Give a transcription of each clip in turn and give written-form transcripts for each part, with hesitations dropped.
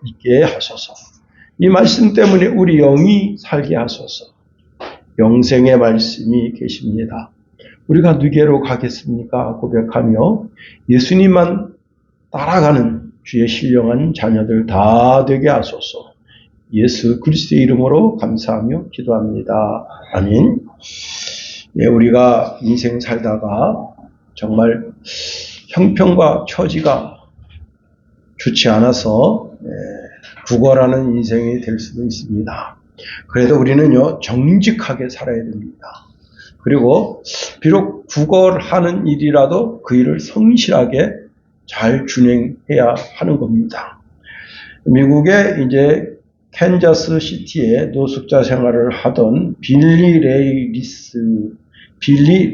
있게 하소서. 이 말씀 때문에 우리 영이 살게 하소서. 영생의 말씀이 계십니다. 우리가 누구로 가겠습니까? 고백하며 예수님만 따라가는 주의 신령한 자녀들 다 되게 하소서. 예수 그리스도의 이름으로 감사하며 기도합니다. 아멘. 예, 우리가 인생 살다가 정말 형편과 처지가 좋지 않아서 구걸하는 인생이 될 수도 있습니다. 그래도 우리는요, 정직하게 살아야 됩니다. 그리고 비록 구걸하는 일이라도 그 일을 성실하게 잘 준행해야 하는 겁니다. 미국의 이제 캔자스 시티에 노숙자 생활을 하던 빌리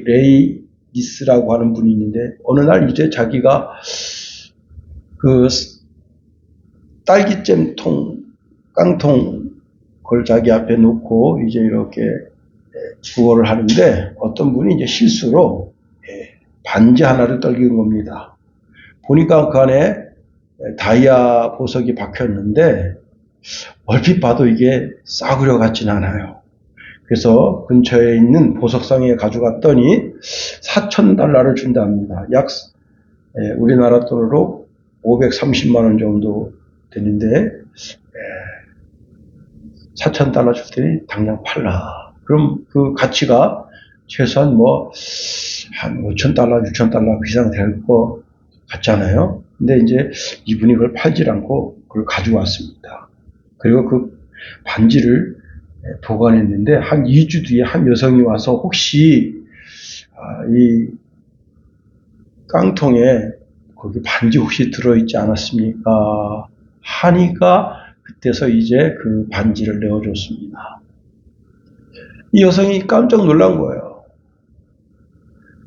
레이리스라고 하는 분이 있는데, 어느 날 이제 자기가 그 딸기잼 깡통, 그걸 자기 앞에 놓고 이제 이렇게 구걸을 하는데, 어떤 분이 이제 실수로 반지 하나를 떨긴 겁니다. 보니까 그 안에 다이아 보석이 박혔는데, 얼핏 봐도 이게 싸구려 같진 않아요. 그래서 근처에 있는 보석상에 가져갔더니 $4,000를 준답니다. 약 우리나라 돈으로 530만 원 정도 되는데, $4,000 줬더니 당장 팔라. 그럼 그 가치가 최소한 한 $5,000, $6,000 그 이상 될 것 같잖아요. 근데 이제 이분이 그걸 팔질 않고 그걸 가지고 왔습니다. 그리고 그 반지를 보관했는데, 한 2주 뒤에 한 여성이 와서 혹시 이 깡통에 거기 반지 혹시 들어있지 않았습니까? 하니까 그때서 이제 그 반지를 내어줬습니다. 이 여성이 깜짝 놀란 거예요.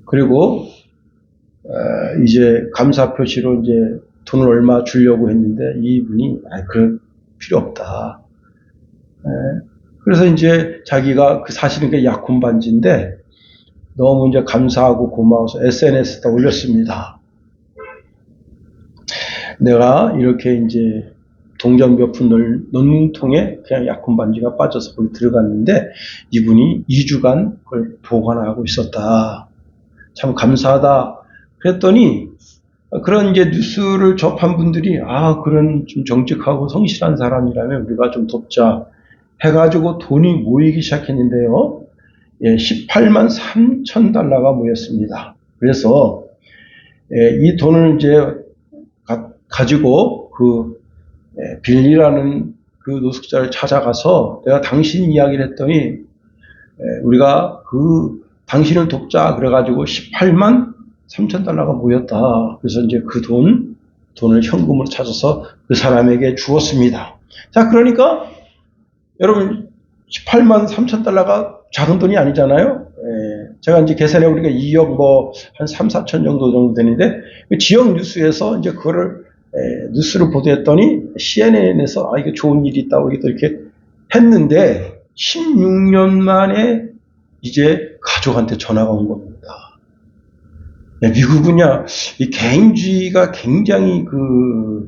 그리고 이제 감사 표시로 이제 돈을 얼마 주려고 했는데, 이분이 그럴 필요 없다. 그래서 이제 자기가 사실은 그 약혼 반지인데 너무 이제 감사하고 고마워서 SNS에다 올렸습니다. 내가 이렇게 이제 동전 몇 푼 넣는 통에 그냥 약혼 반지가 빠져서 거기 들어갔는데 이분이 2주간 그걸 보관하고 있었다. 참 감사하다. 그랬더니 그런 이제 뉴스를 접한 분들이 그런 좀 정직하고 성실한 사람이라면 우리가 좀 돕자 해가지고 돈이 모이기 시작했는데요. 18만 3천 달러가 모였습니다. 그래서 이 돈을 이제 가지고 그 빌리라는 그 노숙자를 찾아가서 내가 당신 이야기를 했더니 우리가 그 당신을 돕자 그래가지고 18만 3천 달러가 모였다. 그래서 이제 그 돈을 현금으로 찾아서 그 사람에게 주었습니다. 자, 그러니까 여러분 18만 3천 달러가 작은 돈이 아니잖아요. 제가 이제 계산해 우리가 2억 한 3, 4천 정도 되는데 지역 뉴스에서 이제 그거를 뉴스를 보도했더니 CNN에서 이게 좋은 일이 있다고 이렇게 했는데 16년 만에 이제 가족한테 전화가 온 겁니다. 미국은요, 이 개인주의가 굉장히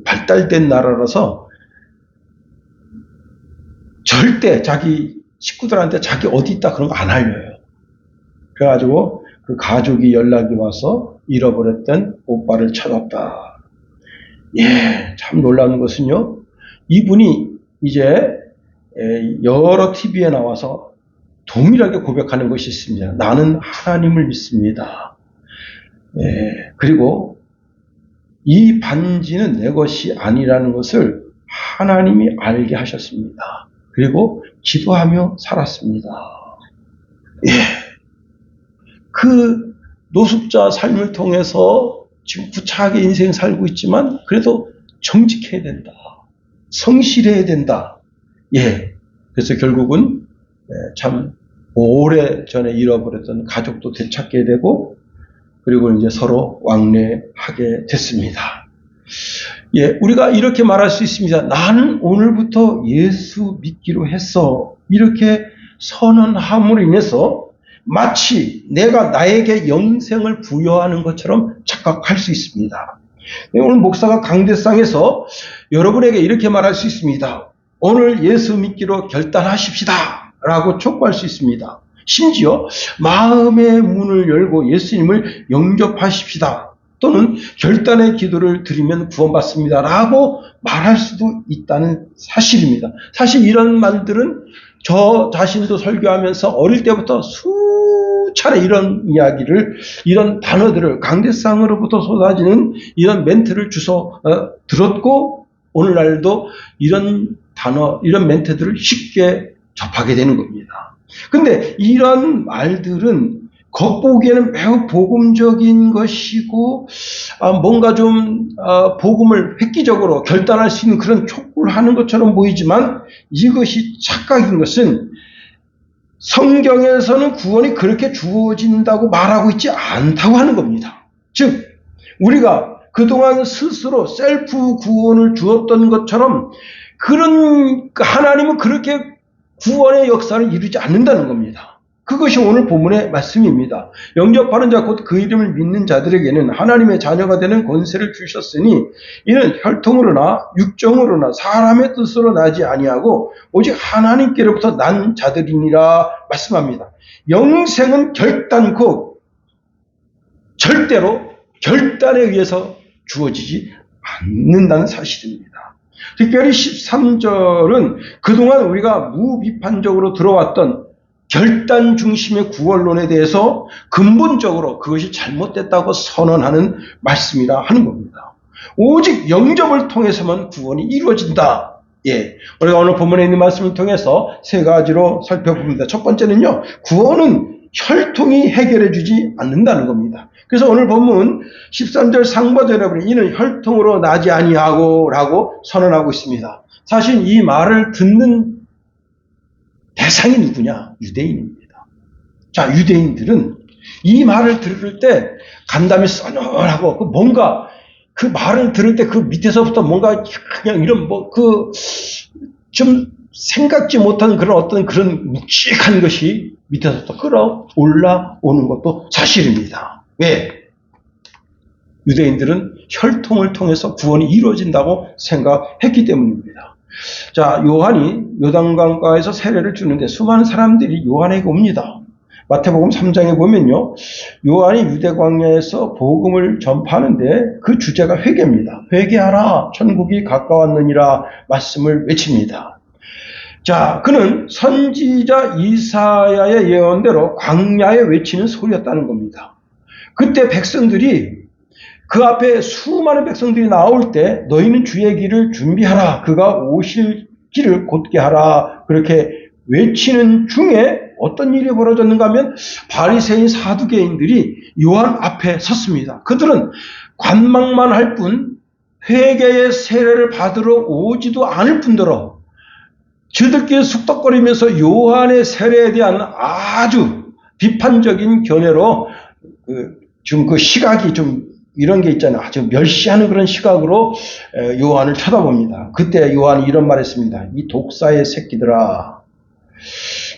발달된 나라라서 절대 자기 식구들한테 자기 어디 있다 그런 거 안 알려요. 그래가지고 그 가족이 연락이 와서 잃어버렸던 오빠를 찾았다. 참 놀라운 것은요, 이분이 이제 여러 TV에 나와서 동일하게 고백하는 것이 있습니다. 나는 하나님을 믿습니다. 그리고 이 반지는 내 것이 아니라는 것을 하나님이 알게 하셨습니다. 그리고 기도하며 살았습니다. 그 노숙자 삶을 통해서 지금 구차하게 인생 살고 있지만 그래도 정직해야 된다. 성실해야 된다. 그래서 결국은 참 오래전에 잃어버렸던 가족도 되찾게 되고 그리고 이제 서로 왕래하게 됐습니다. 우리가 이렇게 말할 수 있습니다. 나는 오늘부터 예수 믿기로 했어. 이렇게 선언함으로 인해서 마치 내가 나에게 영생을 부여하는 것처럼 착각할 수 있습니다. 오늘 목사가 강대상에서 여러분에게 이렇게 말할 수 있습니다. 오늘 예수 믿기로 결단하십시다 라고 촉구할 수 있습니다. 심지어 마음의 문을 열고 예수님을 영접하십시다 또는 결단의 기도를 드리면 구원받습니다 라고 말할 수도 있다는 사실입니다. 사실 이런 말들은 저 자신도 설교하면서 어릴 때부터 수차례 이런 이야기를, 이런 단어들을 강대상으로부터 쏟아지는 이런 멘트를 주워 들었고 오늘날도 이런 단어, 이런 멘트들을 쉽게 접하게 되는 겁니다. 근데 이런 말들은 겉보기에는 매우 복음적인 것이고 뭔가 좀 복음을 획기적으로 결단할 수 있는 그런 촉구를 하는 것처럼 보이지만 이것이 착각인 것은 성경에서는 구원이 그렇게 주어진다고 말하고 있지 않다고 하는 겁니다. 즉 우리가 그동안 스스로 셀프 구원을 주었던 것처럼 그런 하나님은 그렇게 구원의 역사를 이루지 않는다는 겁니다. 그것이 오늘 본문의 말씀입니다. 영접하는 자 곧 그 이름을 믿는 자들에게는 하나님의 자녀가 되는 권세를 주셨으니 이는 혈통으로나 육정으로나 사람의 뜻으로 나지 아니하고 오직 하나님께로부터 난 자들이니라 말씀합니다. 영생은 결단코 절대로 결단에 의해서 주어지지 않는다는 사실입니다. 특별히 13절은 그동안 우리가 무비판적으로 들어왔던 결단 중심의 구원론에 대해서 근본적으로 그것이 잘못됐다고 선언하는 말씀이라 하는 겁니다. 오직 영접을 통해서만 구원이 이루어진다. 우리가 오늘 본문에 있는 말씀을 통해서 세 가지로 살펴봅니다. 첫 번째는요, 구원은 혈통이 해결해 주지 않는다는 겁니다. 그래서 오늘 본문 13절 상반절에 보면 이는 혈통으로 나지 아니하고 라고 선언하고 있습니다. 사실 이 말을 듣는 대상이 누구냐? 유대인입니다. 자, 유대인들은 이 말을 들을 때 간담이 써늘하고 뭔가 그 말을 들을 때 그 밑에서부터 뭔가 그냥 이런 좀 생각지 못한 그런 어떤 그런 묵직한 것이 밑에서부터 끌어올라오는 것도 사실입니다. 왜? 유대인들은 혈통을 통해서 구원이 이루어진다고 생각했기 때문입니다. 자, 요한이 요단강가에서 세례를 주는데 수많은 사람들이 요한에게 옵니다. 마태복음 3장에 보면요, 요한이 유대 광야에서 복음을 전파하는데 그 주제가 회개입니다. 회개하라, 천국이 가까웠느니라 말씀을 외칩니다. 자, 그는 선지자 이사야의 예언대로 광야에 외치는 소리였다는 겁니다. 그때 백성들이 그 앞에 수많은 백성들이 나올 때 너희는 주의 길을 준비하라. 그가 오실 길을 곧게 하라. 그렇게 외치는 중에 어떤 일이 벌어졌는가 하면 바리새인 사두개인들이 요한 앞에 섰습니다. 그들은 관망만 할 뿐 회개의 세례를 받으러 오지도 않을 뿐더러 저들끼리 숙덕거리면서 요한의 세례에 대한 아주 비판적인 견해로 지금 그 시각이 좀 이런 게 있잖아요. 아주 멸시하는 그런 시각으로 요한을 쳐다봅니다. 그때 요한이 이런 말 했습니다. 이 독사의 새끼들아,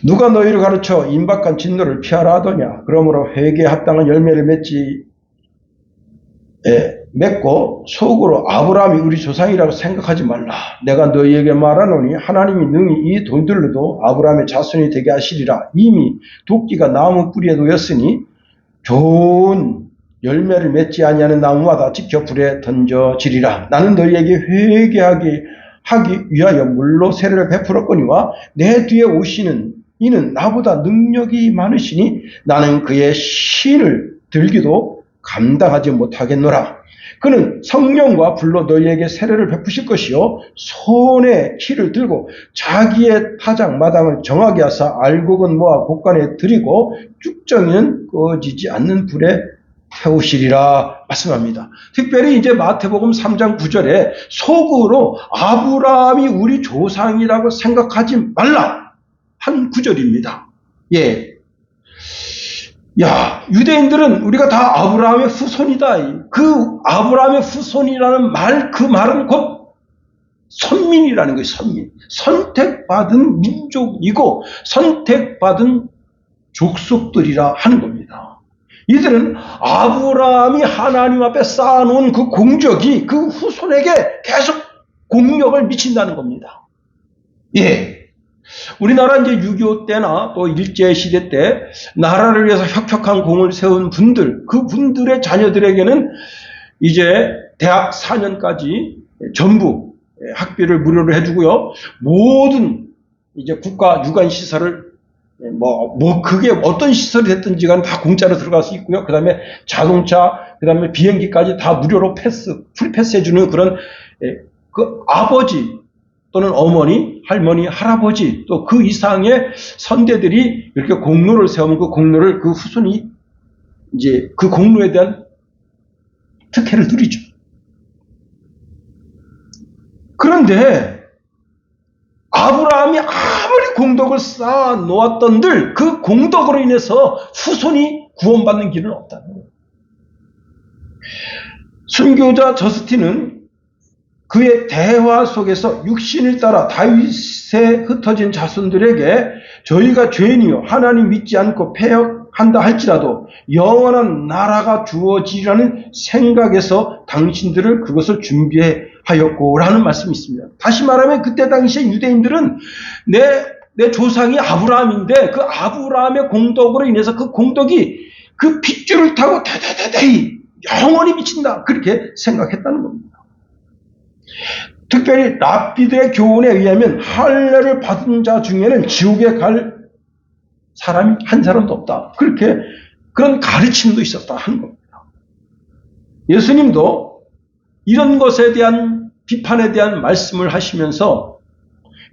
누가 너희를 가르쳐 임박한 진노를 피하라 하더냐. 그러므로 회개에 합당한 열매를 맺고 속으로 아브라함이 우리 조상이라고 생각하지 말라. 내가 너희에게 말하노니 하나님이 능히 이 돌들로도 아브라함의 자손이 되게 하시리라. 이미 도끼가 나무 뿌리에 놓였으니 좋은 열매를 맺지 아니하는 나무마다 지켜 불에 던져지리라. 나는 너희에게 회개하게 하기 위하여 물로 세례를 베풀었거니와 내 뒤에 오시는 이는 나보다 능력이 많으시니 나는 그의 신을 들기도 감당하지 못하겠노라. 그는 성령과 불로 너희에게 세례를 베푸실 것이요 손에 키를 들고 자기의 타작 마당을 정하게 하사 알곡은 모아 곳간에 들이고 쭉정이는 꺼지지 않는 불에 태우시리라 말씀합니다. 특별히 이제 마태복음 3장 9절에 속으로 아브라함이 우리 조상이라고 생각하지 말라 한 구절입니다. 유대인들은 우리가 다 아브라함의 후손이다. 그 아브라함의 후손이라는 말, 그 말은 곧 선민이라는 거예요. 선민. 선택받은 민족이고 선택받은 족속들이라 하는 겁니다. 이들은 아브라함이 하나님 앞에 쌓아놓은 그 공적이 그 후손에게 계속 공력을 미친다는 겁니다. 예. 우리나라 이제 6.25 때나 또 일제시대 때 나라를 위해서 혁혁한 공을 세운 분들, 그 분들의 자녀들에게는 이제 대학 4년까지 전부 학비를 무료로 해주고요. 모든 이제 국가 유관 시설을 그게 어떤 시설이 됐든지 간에 다 공짜로 들어갈 수 있고요. 그 다음에 자동차, 그 다음에 비행기까지 다 무료로 풀패스 해주는 그런, 그 아버지 또는 어머니, 할머니, 할아버지 또 그 이상의 선대들이 이렇게 공로를 세우면 그 공로를 그 후손이 이제 그 공로에 대한 특혜를 누리죠. 그런데 아브라함이 아무리 공덕을 쌓아 놓았던들 그 공덕으로 인해서 후손이 구원받는 길은 없다는 거예요. 순교자 저스틴은 그의 대화 속에서 육신을 따라 다윗에 흩어진 자손들에게 저희가 죄인이요 하나님 믿지 않고 패역한다 할지라도 영원한 나라가 주어지라는 생각에서 당신들을 그것을 준비하였고라는 말씀이 있습니다. 다시 말하면 그때 당시에 유대인들은 내 조상이 아브라함인데 그 아브라함의 공덕으로 인해서 그 공덕이 그 핏줄을 타고 대대대대 영원히 미친다 그렇게 생각했다는 겁니다. 특별히 랍비들의 교훈에 의하면 할례를 받은 자 중에는 지옥에 갈 사람이 한 사람도 없다. 그런 가르침도 있었다 하는 겁니다. 예수님도 이런 것에 대한 비판에 대한 말씀을 하시면서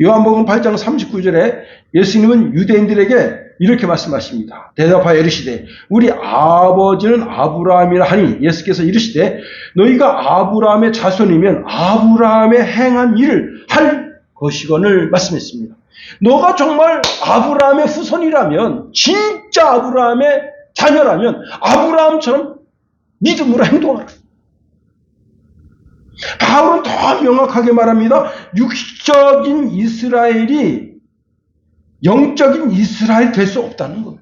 요한복음 8장 39절에 예수님은 유대인들에게 이렇게 말씀하십니다. 대답하여 이르시되 우리 아버지는 아브라함이라 하니 예수께서 이르시되 너희가 아브라함의 자손이면 아브라함의 행한 일을 할 것이거늘 말씀했습니다. 너가 정말 아브라함의 후손이라면 진짜 아브라함의 자녀라면 아브라함처럼 믿음으로 행동하라. 바울은 더 명확하게 말합니다. 육적인 이스라엘이 영적인 이스라엘 될 수 없다는 거예요.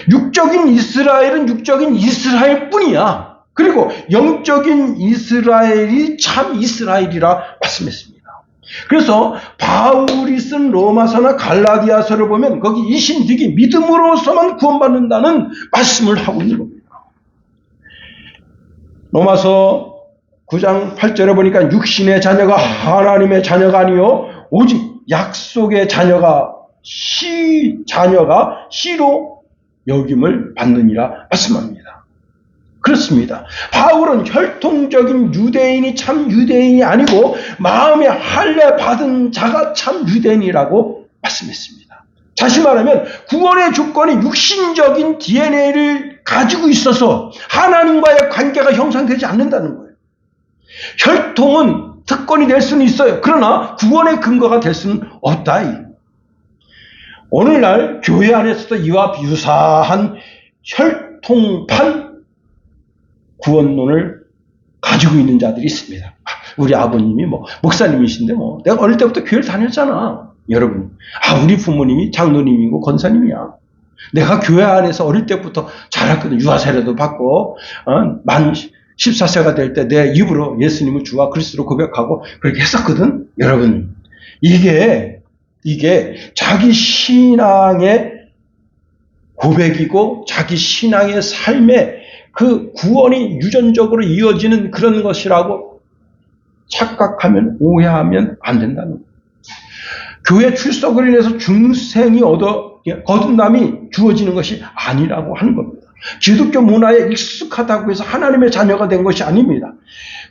육적인 이스라엘은 육적인 이스라엘 뿐이야. 그리고 영적인 이스라엘이 참 이스라엘이라 말씀했습니다. 그래서 바울이 쓴 로마서나 갈라디아서를 보면 거기 이신득이 믿음으로서만 구원받는다는 말씀을 하고 있는 겁니다. 로마서 9장 8절에 보니까 육신의 자녀가 하나님의 자녀가 아니요 오직 약속의 자녀가 씨로 여김을 받느니라 말씀합니다. 그렇습니다. 바울은 혈통적인 유대인이 참 유대인이 아니고 마음에 할례 받은 자가 참 유대인이라고 말씀했습니다. 다시 말하면 구원의 조건이 육신적인 DNA를 가지고 있어서 하나님과의 관계가 형성되지 않는다는 거예요. 혈통은 특권이 될 수는 있어요. 그러나 구원의 근거가 될 수는 없다. 오늘날 교회 안에서도 이와 유사한 혈통판 구원론을 가지고 있는 자들이 있습니다. 우리 아버님이 목사님이신데 내가 어릴 때부터 교회를 다녔잖아. 여러분, 우리 부모님이 장로님이고 권사님이야. 내가 교회 안에서 어릴 때부터 자랐거든. 유아세례도 받고 만 14세가 될 때 내 입으로 예수님을 주와 그리스도로 고백하고 그렇게 했었거든. 여러분, 이게 자기 신앙의 고백이고 자기 신앙의 삶의 그 구원이 유전적으로 이어지는 그런 것이라고 착각하면 오해하면 안 된다는 거예요. 교회 출석을 인해서 중생이 거듭남이 주어지는 것이 아니라고 하는 겁니다. 기독교 문화에 익숙하다고 해서 하나님의 자녀가 된 것이 아닙니다.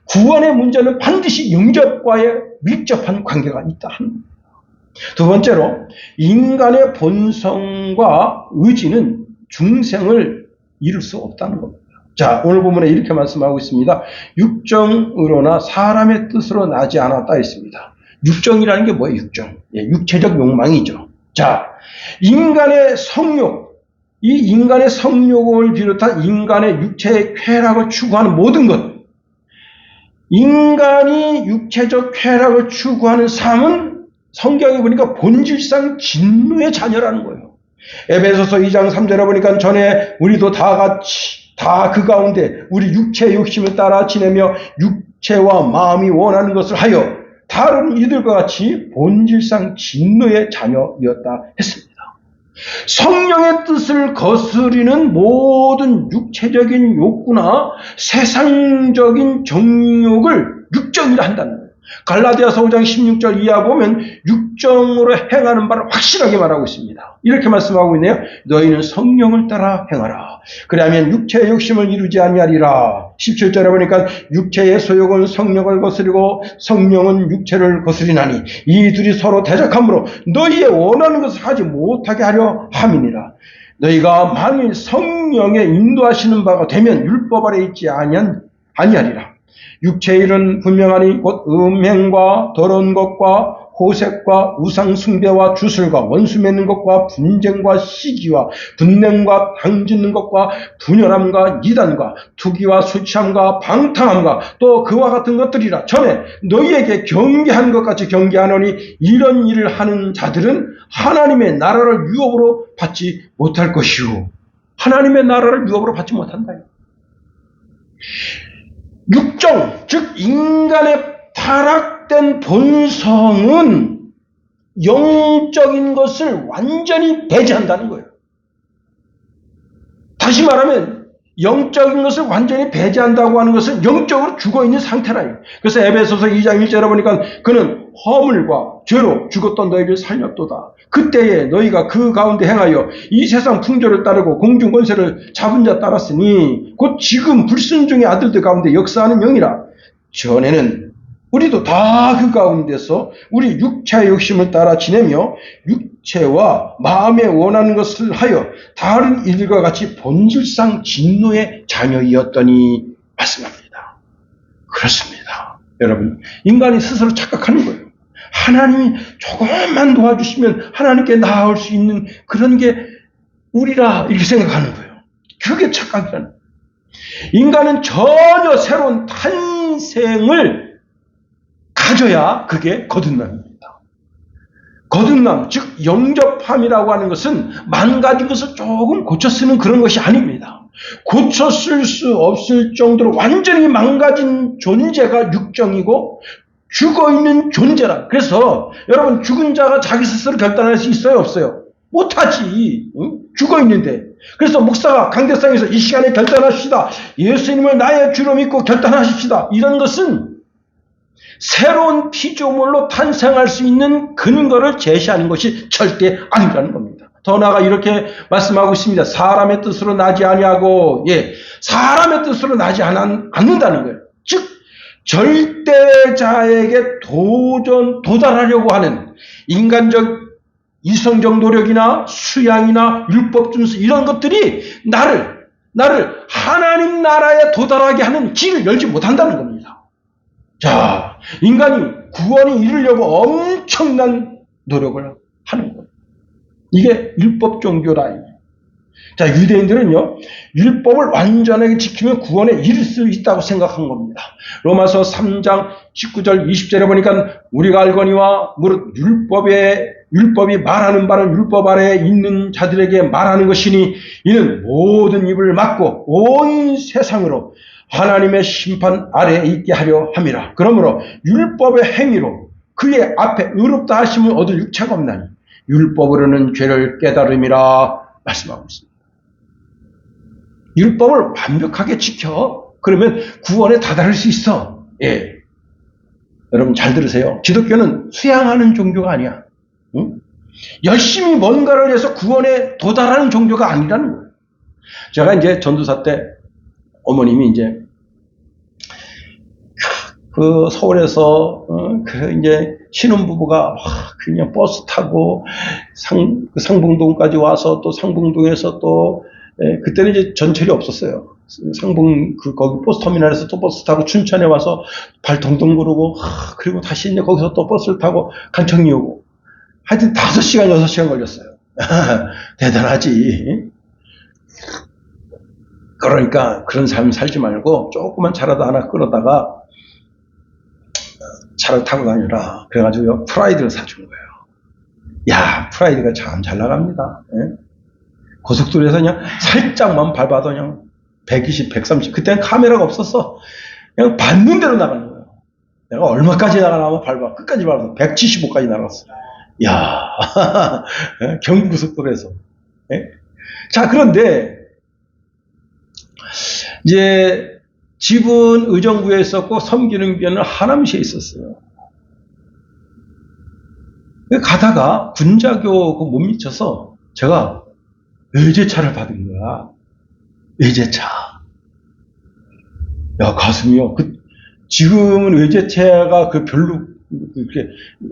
구원의 문제는 반드시 영접과의 밀접한 관계가 있다 하는 겁니다. 두 번째로 인간의 본성과 의지는 중생을 이룰 수 없다는 겁니다. 자, 오늘 본문에 이렇게 말씀하고 있습니다. 육정으로나 사람의 뜻으로 나지 않았다 했습니다. 육정이라는 게 뭐예요? 육정. 육체적 욕망이죠. 자, 인간의 성욕, 이 인간의 성욕을 비롯한 인간의 육체의 쾌락을 추구하는 모든 것, 인간이 육체적 쾌락을 추구하는 삶은 성경에 보니까 본질상 진노의 자녀라는 거예요. 에베소서 2장 3절에 보니까 전에 우리도 다 같이 다 그 가운데 우리 육체의 욕심을 따라 지내며 육체와 마음이 원하는 것을 하여 다른 이들과 같이 본질상 진노의 자녀이었다 했습니다. 성령의 뜻을 거스리는 모든 육체적인 욕구나 세상적인 정욕을 육정이라 한다는 거예요. 갈라디아서 5장 16절 이하 보면 육정으로 행하는 바를 확실하게 말하고 있습니다. 이렇게 말씀하고 있네요. 너희는 성령을 따라 행하라. 그러면 육체의 욕심을 이루지 아니하리라. 17절에 보니까 육체의 소욕은 성령을 거스리고 성령은 육체를 거스리나니 이 둘이 서로 대적하므로 너희의 원하는 것을 하지 못하게 하려 함이니라. 너희가 만일 성령의 인도하시는 바가 되면 율법 아래 있지 아니하리라. 육체의 일은 분명하니 곧 음행과 더러운 것과 호색과 우상 숭배와 주술과 원수 맺는 것과 분쟁과 시기와 분냄과 당짓는 것과 분열함과 이단과 투기와 술 취함과 방탕함과 또 그와 같은 것들이라. 전에 너희에게 경계하는 것 같이 경계하노니 이런 일을 하는 자들은 하나님의 나라를 유업으로 받지 못할 것이요. 하나님의 나라를 유업으로 받지 못한다. 육정, 즉 인간의 타락된 본성은 영적인 것을 완전히 배제한다는 거예요. 다시 말하면 영적인 것을 완전히 배제한다고 하는 것은 영적으로 죽어있는 상태라요. 그래서 에베소서 2장 1절에 보니까 그는 허물과 죄로 죽었던 너희를 살렸도다. 그때에 너희가 그 가운데 행하여 이 세상 풍조를 따르고 공중 권세를 잡은 자 따랐으니 곧 지금 불순종의 아들들 가운데 역사하는 영이라. 전에는 우리도 다 그 가운데서 우리 육체의 욕심을 따라 지내며 육체와 마음에 원하는 것을 하여 다른 이들과 같이 본질상 진노의 자녀이었더니 말씀합니다. 그렇습니다. 여러분, 인간이 스스로 착각하는 거예요. 하나님이 조금만 도와주시면 하나님께 나아올 수 있는 그런 게 우리라 이렇게 생각하는 거예요. 그게 착각이라는 거예요. 인간은 전혀 새로운 탄생을 가져야 그게 거듭남입니다. 거듭남, 즉 영접함이라고 하는 것은 망가진 것을 조금 고쳐 쓰는 그런 것이 아닙니다. 고쳐 쓸 수 없을 정도로 완전히 망가진 존재가 육정이고 죽어있는 존재라. 그래서 여러분, 죽은 자가 자기 스스로 결단할 수 있어요? 없어요? 못하지. 죽어있는데. 그래서 목사가 강대상에서 이 시간에 결단하십시다. 예수님을 나의 주로 믿고 결단하십시다. 이런 것은 새로운 피조물로 탄생할 수 있는 근거를 제시하는 것이 절대 아니라는 겁니다. 더 나아가 이렇게 말씀하고 있습니다. 사람의 뜻으로 나지 아니하고, 사람의 뜻으로 나지 않는다는 거예요. 즉, 절대자에게 도달하려고 하는 인간적 이성적 노력이나 수양이나 율법 준수 이런 것들이 나를 하나님 나라에 도달하게 하는 길을 열지 못한다는 겁니다. 자, 인간이 구원이 이루려고 엄청난 노력을 하는 거예요. 이게 율법 종교라. 자, 유대인들은요, 율법을 완전하게 지키면 구원에 이를 수 있다고 생각한 겁니다. 로마서 3장 19절 20절에 보니까 우리가 알거니와 무릇 율법이 말하는 바는 율법 아래에 있는 자들에게 말하는 것이니 이는 모든 입을 막고 온 세상으로 하나님의 심판 아래에 있게 하려 함이라. 그러므로 율법의 행위로 그의 앞에 의롭다 하심을 얻을 육체가 없나니 율법으로는 죄를 깨달음이라 말씀하고 있습니다. 율법을 완벽하게 지켜. 그러면 구원에 다다를 수 있어. 여러분 잘 들으세요. 기독교는 수양하는 종교가 아니야. 응? 열심히 뭔가를 해서 구원에 도달하는 종교가 아니라는 거예요. 제가 이제 전도사 때 어머님이 이제 그 서울에서 이제 신혼부부가 그냥 버스 타고 상봉동까지 와서 또 상봉동에서 또 그때는 이제 전철이 없었어요. 거기 버스터미널에서 또 버스 타고 춘천에 와서 발 동동 구르고 그리고 다시 이제 거기서 또 버스를 타고 간청리 오고 하여튼 5시간 6시간 걸렸어요. 대단하지. 그러니까 그런 삶 살지 말고 조그만 차라도 하나 끌어다가 차를 타고 다니라. 그래가지고 프라이드를 사준 거예요. 야, 프라이드가 참 잘 나갑니다. 고속도로에서 그냥 살짝만 밟아도 그냥 120, 130. 그때는 카메라가 없었어. 그냥 밟는 대로 나가는 거예요. 내가 얼마까지 나가나 밟아. 끝까지 밟아서 175까지 나갔어. 야 경부고속도로에서. 예? 자, 그런데 이제 집은 의정부에 있었고 섬기는 교회는 하남시에 있었어요. 가다가 군자교 못 미쳐서 제가 외제차를 받은 거야. 외제차. 야, 가슴이요. 지금은 외제차가 별로 그렇게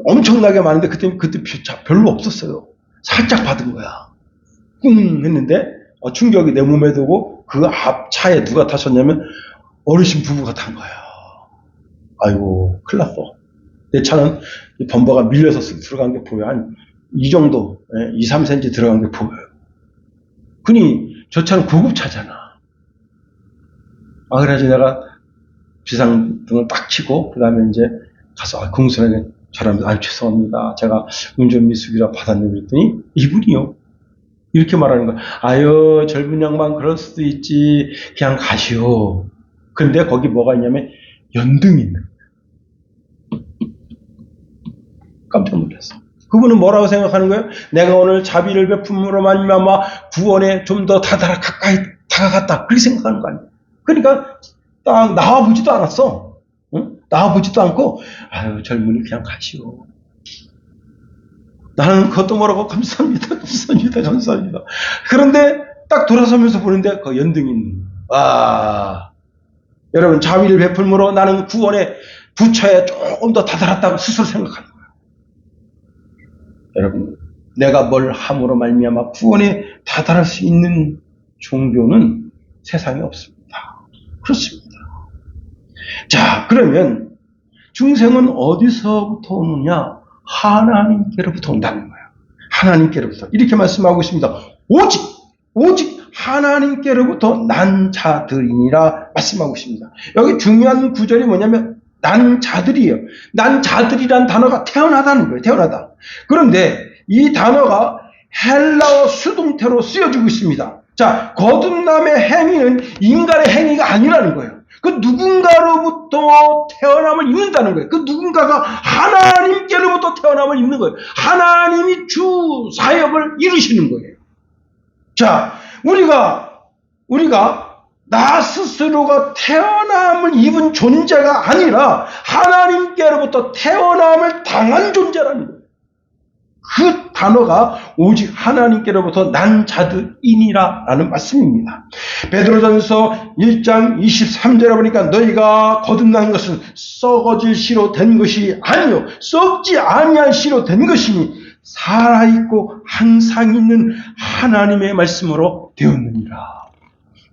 엄청나게 많은데 그때 별로 없었어요. 살짝 받은 거야. 꿍 했는데 충격이 내 몸에 들고 그 앞 차에 누가 타셨냐면 어르신 부부가 탄 거야. 아이고, 큰일 났어. 내 차는 범버가 밀려서 들어간 게 보여. 한 이 정도, 2, 3cm 들어간 게 보여요. 그니 저 차는 고급차잖아. 그래서 내가 비상등을 딱 치고 그 다음에 이제 가서 공손하게 저랍니다. 죄송합니다. 제가 운전 미숙이라 받았네. 그랬더니 이분이요. 이렇게 말하는 거야. 아유, 젊은 양반 그럴 수도 있지. 그냥 가시오. 근데 거기 뭐가 있냐면 연등이 있는 거야. 깜짝 놀랐어. 그분은 뭐라고 생각하는 거예요? 내가 오늘 자비를 베품으로 말미암아 구원에 좀 더 가까이 다가갔다. 그렇게 생각하는 거 아니에요. 그러니까 딱 나와보지도 않았어. 응? 나와보지도 않고 아유, 젊은이 그냥 가시오. 나는 그것도 뭐라고 감사합니다. 감사합니다. 그런데 딱 돌아서면서 보는데 그 연등이 있는 거예요. 여러분, 자비를 베풀므로 나는 구원의 부처에 조금 더 다다랐다고 스스로 생각하는 거예요. 여러분, 내가 뭘 함으로 말미암아 구원에 다다를 수 있는 종교는 세상에 없습니다. 그렇습니다. 자, 그러면 중생은 어디서부터 오느냐? 하나님께로부터 온다는 거예요. 하나님께로부터. 이렇게 말씀하고 있습니다. 오직 하나님께로부터 난 자들이니라 말씀하고 있습니다. 여기 중요한 구절이 뭐냐면 난 자들이에요. 난 자들이란 단어가 태어나다는 거예요. 태어나다. 그런데 이 단어가 헬라어 수동태로 쓰여지고 있습니다. 자, 거듭남의 행위는 인간의 행위가 아니라는 거예요. 그 누군가로부터 태어남을 입는다는 거예요. 그 누군가가 하나님께로부터 태어남을 입는 거예요. 하나님이 주 사역을 이루시는 거예요. 자, 우리가 나 스스로가 태어남을 입은 존재가 아니라 하나님께로부터 태어남을 당한 존재라는 거예요. 그 단어가 오직 하나님께로부터 난 자들이니라 라는 말씀입니다. 베드로전서 1장 23절에 보니까 너희가 거듭난 것은 썩어질 씨로 된 것이 아니요 썩지 아니할 씨로 된 것이니 살아있고 항상 있는 하나님의 말씀으로 되었느니라.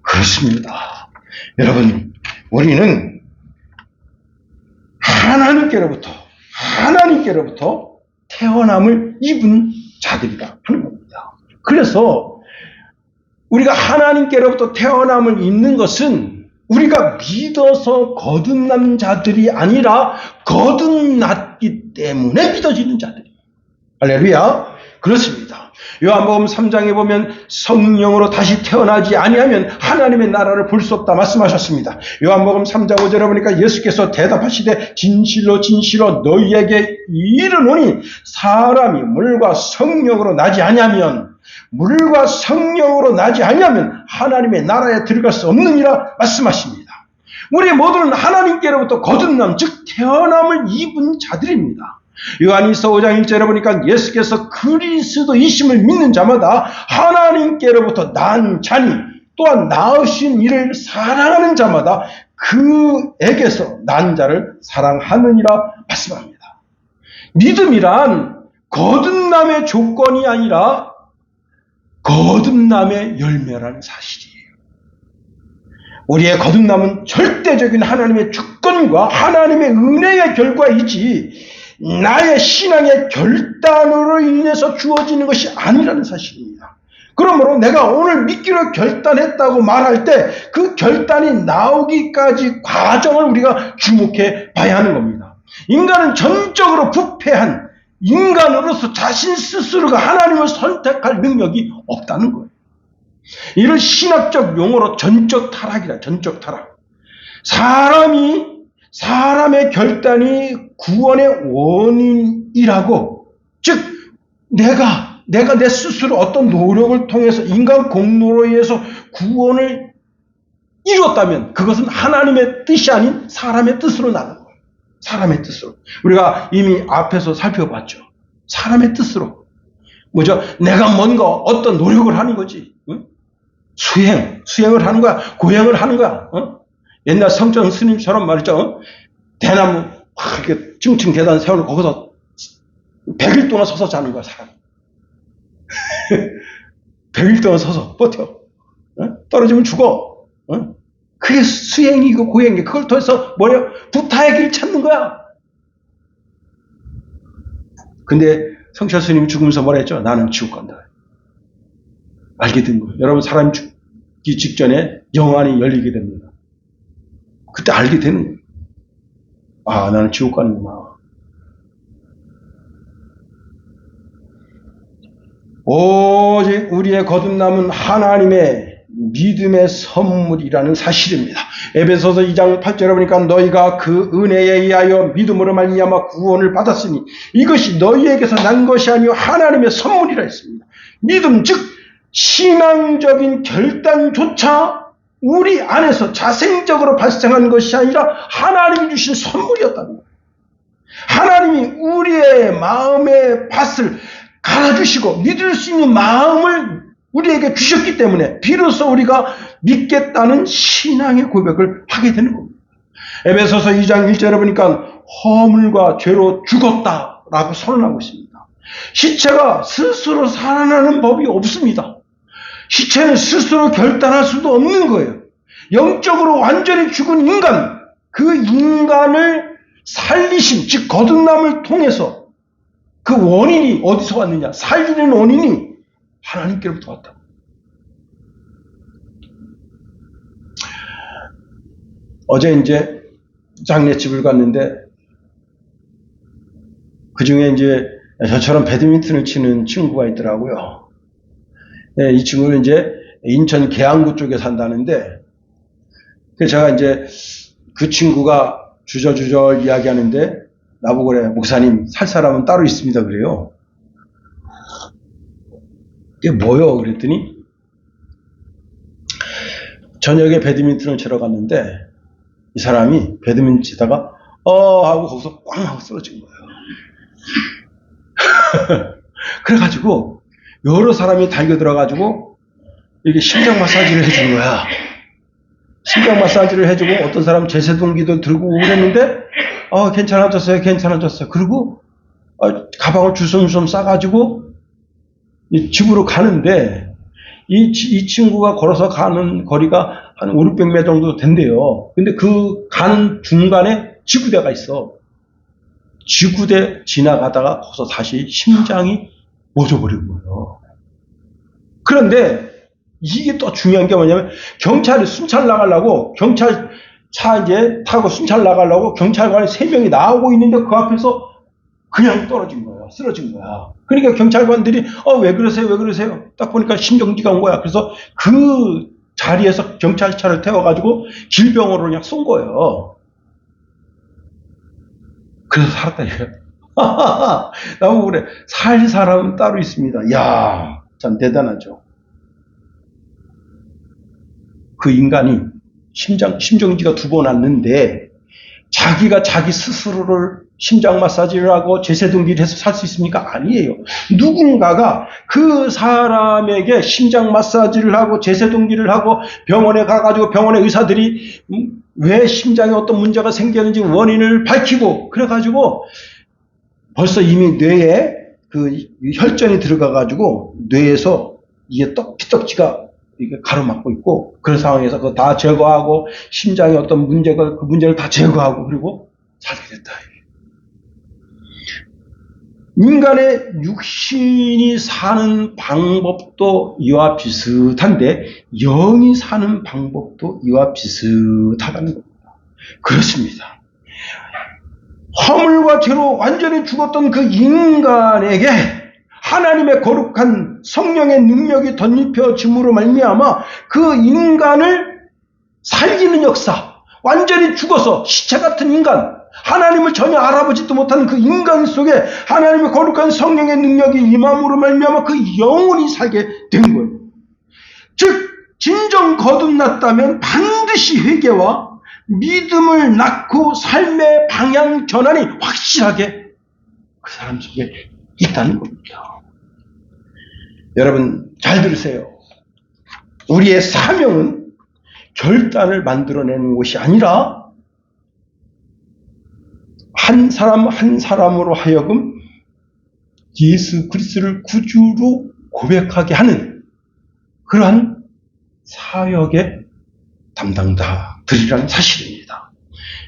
그렇습니다. 여러분, 우리는 하나님께로부터 태어남을 입은 자들이다 하는 겁니다. 그래서 우리가 하나님께로부터 태어남을 입는 것은 우리가 믿어서 거듭난 자들이 아니라 거듭났기 때문에 믿어지는 자들이에요. 할렐루야. 그렇습니다. 요한복음 3장에 보면 성령으로 다시 태어나지 아니하면 하나님의 나라를 볼 수 없다 말씀하셨습니다. 요한복음 3장 5절에 보니까 예수께서 대답하시되 진실로 너희에게 이르노니 사람이 물과 성령으로 나지 아니하면 하나님의 나라에 들어갈 수 없느니라 말씀하십니다. 우리 모두는 하나님께로부터 거듭남 즉 태어남을 입은 자들입니다. 요한일서 5장 1절에 보니까 예수께서 그리스도이심을 믿는 자마다 하나님께로부터 난 자니 또한 낳으신 이를 사랑하는 자마다 그에게서 난 자를 사랑하느니라 말씀합니다. 믿음이란 거듭남의 조건이 아니라 거듭남의 열매라는 사실이에요. 우리의 거듭남은 절대적인 하나님의 주권과 하나님의 은혜의 결과이지 나의 신앙의 결단으로 인해서 주어지는 것이 아니라는 사실입니다. 그러므로 내가 오늘 믿기로 결단했다고 말할 때 그 결단이 나오기까지 과정을 우리가 주목해 봐야 하는 겁니다. 인간은 전적으로 부패한 인간으로서 자신 스스로가 하나님을 선택할 능력이 없다는 거예요. 이를 신학적 용어로 전적 타락이다. 전적 타락. 사람의 결단이 구원의 원인이라고, 즉 내가 내 스스로 어떤 노력을 통해서 인간 공로로 인해서 구원을 이루었다면 그것은 하나님의 뜻이 아닌 사람의 뜻으로 나가는 거예요. 사람의 뜻으로. 우리가 이미 앞에서 살펴봤죠. 사람의 뜻으로. 뭐죠? 내가 뭔가 어떤 노력을 하는 거지. 응? 수행을 하는 거야. 고행을 하는 거야. 옛날 성전 스님처럼 말이죠. 대나무 이렇게 층층 계단 세우고 거기서 100일 동안 서서 자는 거야, 사람. 100일 동안 서서 버텨. 떨어지면 죽어. 그게 수행이고 고행이. 그걸 통해서 뭐예요? 부타의 길을 찾는 거야. 근데 성철 스님이 죽으면서 뭐라 했죠? 나는 지옥 간다. 알게 된 거예요. 여러분, 사람이 죽기 직전에 영안이 열리게 됩니다. 그때 알게 되는 거예요. 아, 나는 지옥 가는구나. 오직 우리의 거듭남은 하나님의 믿음의 선물이라는 사실입니다. 에베소서 2장 8절에 보니까 너희가 그 은혜에 의하여 믿음으로 말미암아 구원을 받았으니 이것이 너희에게서 난 것이 아니요 하나님의 선물이라 했습니다. 믿음, 즉 신앙적인 결단조차 우리 안에서 자생적으로 발생한 것이 아니라 하나님이 주신 선물이었다는 거예요. 하나님이 우리의 마음의 밭을 갈아주시고 믿을 수 있는 마음을 우리에게 주셨기 때문에 비로소 우리가 믿겠다는 신앙의 고백을 하게 되는 겁니다. 에베소서 2장 1절에 보니까 허물과 죄로 죽었다라고 선언하고 있습니다. 시체가 스스로 살아나는 법이 없습니다. 시체는 스스로 결단할 수도 없는 거예요. 영적으로 완전히 죽은 인간, 그 인간을 살리신, 즉 거듭남을 통해서 그 원인이 어디서 왔느냐? 살리는 원인이 하나님께로부터 왔다. 어제 이제 장례집을 갔는데 그 중에 이제 저처럼 배드민턴을 치는 친구가 있더라고요. 네, 이 친구는 이제 인천 계양구 쪽에 산다는데, 제가 이제 그 친구가 주저주저 이야기하는데 나보고 그래, 목사님 살 사람은 따로 있습니다 그래요. 이게 뭐요? 그랬더니 저녁에 배드민턴을 치러 갔는데 이 사람이 배드민턴 치다가 하고 거기서 꽝 하고 쓰러진 거예요. 그래가지고 여러 사람이 달겨들어가지고 이렇게 심장 마사지를 해주는 거야. 심장 마사지를 해주고 어떤 사람 제세동기도 들고 오고 그랬는데 괜찮아졌어요. 그리고 가방을 주섬주섬 싸가지고 집으로 가는데 이 친구가 걸어서 가는 거리가 한 500~600m 정도 된대요. 근데 그 가는 중간에 지구대가 있어. 지구대 지나가다가 거기서 다시 심장이 멎어버린 거예요. 그런데 이게 또 중요한 게 뭐냐면 경찰이 순찰 나가려고 경찰차 이제 타고 순찰 나가려고 경찰관이 3명이 나오고 있는데 그 앞에서 그냥 떨어진 거야. 쓰러진 거야. 그러니까 경찰관들이 왜 그러세요? 딱 보니까 심정지가 온 거야. 그래서 그 자리에서 경찰차를 태워가지고 질병으로 그냥 쏜 거예요. 그래서 살았다 이거야. 나보고 그래. 살 사람은 따로 있습니다. 이야, 참 대단하죠. 그 인간이 심정지가 2번 왔는데 자기가 자기 스스로를 심장 마사지를 하고 제세동기를 해서 살 수 있습니까? 아니에요. 누군가가 그 사람에게 심장 마사지를 하고 제세동기를 하고 병원에 가가지고 병원의 의사들이 왜 심장에 어떤 문제가 생겼는지 원인을 밝히고 그래가지고 벌써 이미 뇌에 그 혈전이 들어가가지고 뇌에서 이게 피떡지가 이게 가로막고 있고 그런 상황에서 그거 다 제거하고 심장에 어떤 문제가 그 문제를 다 제거하고 그리고 살게 됐다. 인간의 육신이 사는 방법도 이와 비슷한데 영이 사는 방법도 이와 비슷하다는 겁니다. 그렇습니다. 허물과 죄로 완전히 죽었던 그 인간에게 하나님의 거룩한 성령의 능력이 덧입혀짐으로 말미암아 그 인간을 살리는 역사, 완전히 죽어서 시체 같은 인간, 하나님을 전혀 알아보지도 못하는 그 인간 속에 하나님의 거룩한 성령의 능력이 임함으로 말미암아 그 영혼이 살게 된 거예요. 즉 진정 거듭났다면 반드시 회개와 믿음을 낳고 삶의 방향 전환이 확실하게 그 사람 속에 있다는 겁니다. 여러분 잘 들으세요. 우리의 사명은 결단을 만들어내는 것이 아니라 한 사람 한 사람으로 하여금 예수 그리스도를 구주로 고백하게 하는 그러한 사역의 담당자들이라는 사실입니다.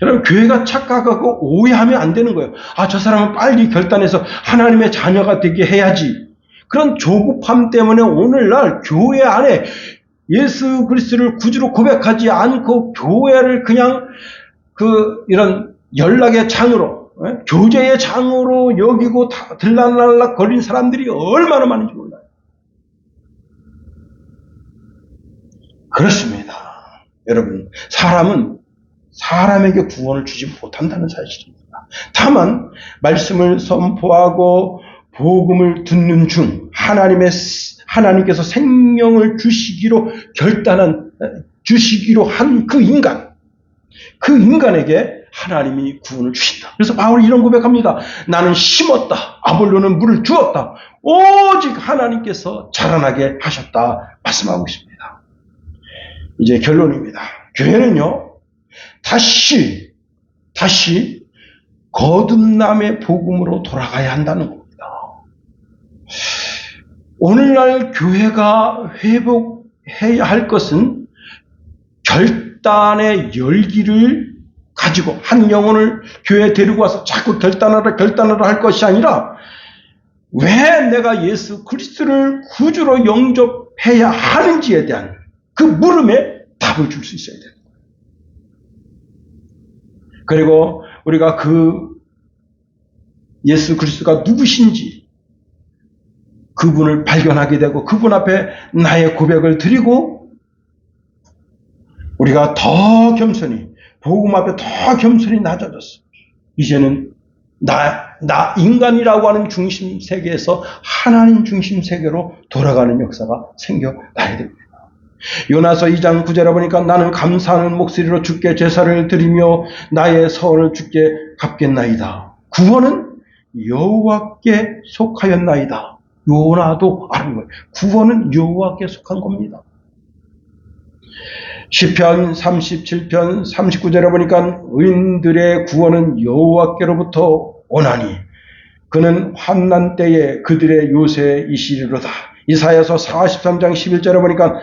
여러분 교회가 착각하고 오해하면 안 되는 거예요. 저 사람은 빨리 결단해서 하나님의 자녀가 되게 해야지. 그런 조급함 때문에 오늘날 교회 안에 예수 그리스도를 구주로 고백하지 않고 교회를 그냥 이런 연락의 장으로, 교제의 장으로 여기고 들락날락 거린 사람들이 얼마나 많은지 몰라요. 그렇습니다. 여러분, 사람은 사람에게 구원을 주지 못한다는 사실입니다. 다만 말씀을 선포하고 복음을 듣는 중 하나님께서 생명을 주시기로 한 그 인간에게 하나님이 구원을 주신다. 그래서 바울이 이런 고백합니다. 나는 심었다. 아볼로는 물을 주었다. 오직 하나님께서 자라나게 하셨다. 말씀하고 있습니다. 이제 결론입니다. 교회는요, 다시 거듭남의 복음으로 돌아가야 한다는 겁니다. 오늘날 교회가 회복해야 할 것은 결단의 열기를 가지고 한 영혼을 교회에 데리고 와서 자꾸 결단하라 할 것이 아니라 왜 내가 예수 그리스도를 구주로 영접해야 하는지에 대한 그 물음에 답을 줄 수 있어야 돼요. 그리고 우리가 그 예수 그리스도가 누구신지 그분을 발견하게 되고 그분 앞에 나의 고백을 드리고 우리가 더 겸손히 복음 앞에 더 겸손히 낮아졌어. 이제는 나 인간이라고 하는 중심 세계에서 하나님 중심 세계로 돌아가는 역사가 생겨나야 됩니다. 요나서 2장 9절에 보니까 나는 감사하는 목소리로 주께 제사를 드리며 나의 서원을 주께 갚겠나이다. 구원은 여호와께 속하였나이다. 요나도 아는 거예요. 구원은 여호와께 속한 겁니다. 시편 37편 39절에 보니까 의인들의 구원은 여호와께로부터 오나니 그는 환난 때에 그들의 요새이시리로다. 이사야서 43장 11절에 보니까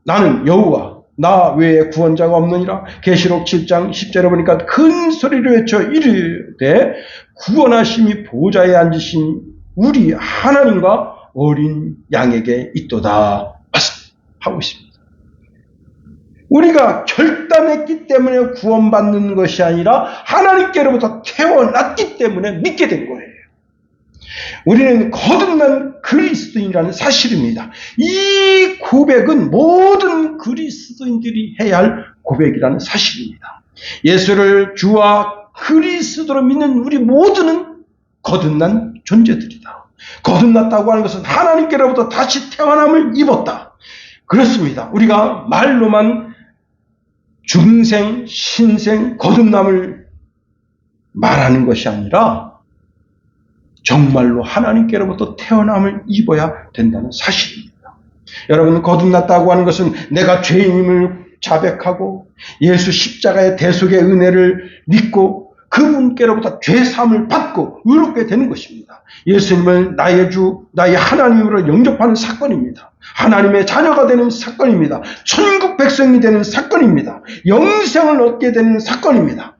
나는 여호와 나 외에 구원자가 없느니라. 계시록 7장 10절에 보니까 큰 소리로 외쳐 이르되 구원하심이 보좌에 앉으신 우리 하나님과 어린 양에게 있도다 하고 있습니다. 우리가 결단했기 때문에 구원받는 것이 아니라 하나님께로부터 태어났기 때문에 믿게 된 거예요. 우리는 거듭난 그리스도인이라는 사실입니다. 이 고백은 모든 그리스도인들이 해야 할 고백이라는 사실입니다. 예수를 주와 그리스도로 믿는 우리 모두는 거듭난 존재들이다. 거듭났다고 하는 것은 하나님께로부터 다시 태어남을 입었다. 그렇습니다. 우리가 말로만 중생, 신생, 거듭남을 말하는 것이 아니라 정말로 하나님께로부터 태어남을 입어야 된다는 사실입니다. 여러분, 거듭났다고 하는 것은 내가 죄인임을 자백하고 예수 십자가의 대속의 은혜를 믿고 그분께로부터 죄사함을 받고 의롭게 되는 것입니다. 예수님을 나의 주, 나의 하나님으로 영접하는 사건입니다. 하나님의 자녀가 되는 사건입니다. 천국 백성이 되는 사건입니다. 영생을 얻게 되는 사건입니다.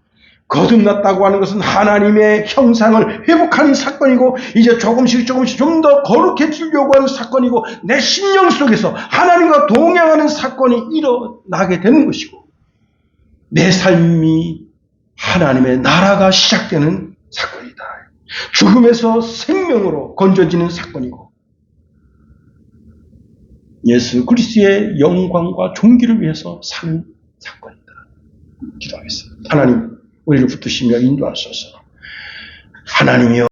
거듭났다고 하는 것은 하나님의 형상을 회복하는 사건이고 이제 조금씩 좀 더 거룩해지려고 하는 사건이고 내 심령 속에서 하나님과 동행하는 사건이 일어나게 되는 것이고 내 삶이 하나님의 나라가 시작되는 사건이다. 죽음에서 생명으로 건져지는 사건이고 예수 그리스도의 영광과 존귀를 위해서 사는 사건이다. 기도하겠습니다. 하나님, 우리를 붙드시며 인도하소서. 하나님이여,